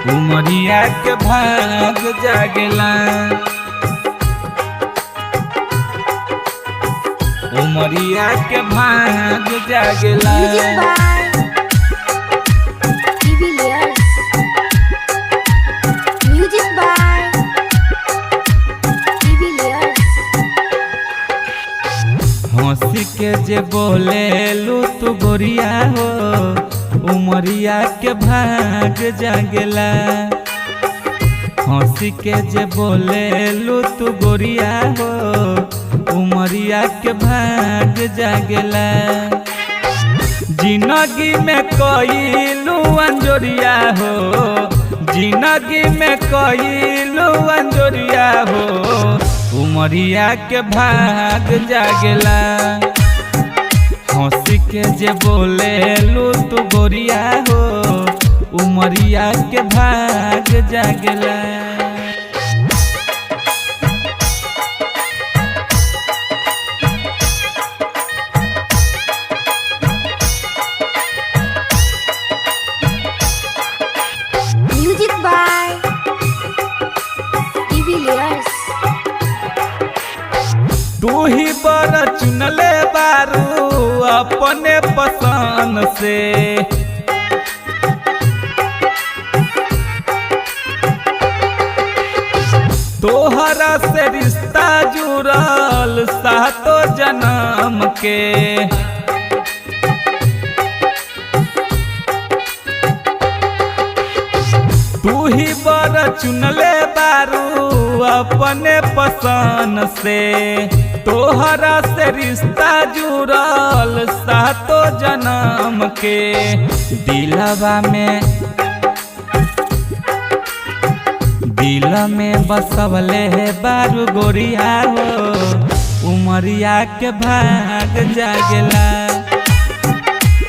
उमरिया के भाग जागेला। उमरिया के भाग जागेला। हंसी के जे बोले लू तू गोरिया हो, उमरिया के भाग जागेला। हंसी के जे बोले लू तू गोरिया हो, उमरिया के भाग जागेला। जिंदगी में कोई अंजोरिया हो, जिंदगी में कोई अंजोरिया हो, उमरिया के भाग जागेला। हंसी के जे बोले लू तू गोरिया हो, उमरिया के भाग जागेला। Music by Devilliers. तू ही बड़ा चुनले बारू अपने पसंद से, तोहरा से रिश्ता जुड़ल सातों जन्म के। तू ही बड़ा चुनले बारू अपने पसंद से, तोहरा से रिश्ता जुड़ल सातों जन्म के। दिल में बसवले बारू गोरिया हो, उमरिया के भाग जागेला।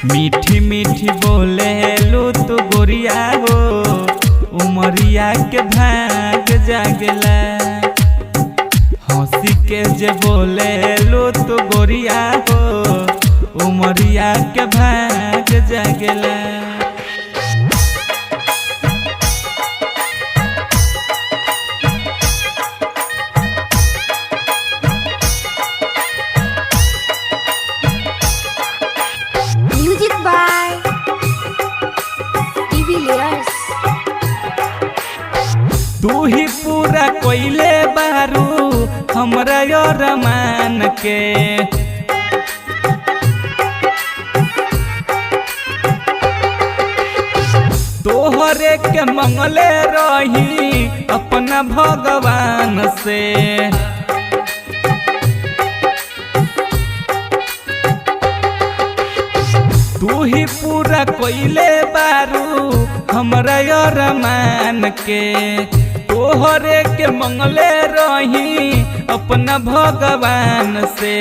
मीठी मीठी बोले लू तू गोरिया हो, उमरिया के भाग जागेला। हंसी के जे बोले लू तू गोरिया हो, उमरिया के भाग जागेला। Music by Devilliers. तू ही पूरा कोइले बारू हमरा यार मान के। तोहरे के मंगले रही अपना भगवान से। तू ही पूरा कोइले बारू हमरा यार मान के। तोहरे के मंगले रही अपना भगवान से।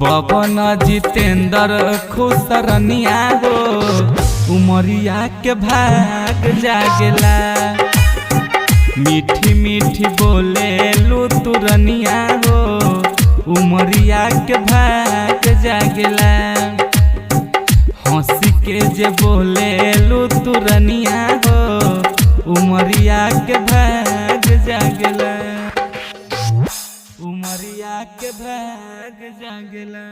बबन जितेंद्र खुसरनिया हो, उमरिया के भाग जागेला। मीठी मीठी बोले लू तू रनिया हो, उमरिया के भाग जागेला। हंसी के जे बोले लू तू रनिया हो, उमरिया के भाग जागेला। उमरिया के भाग जागेला।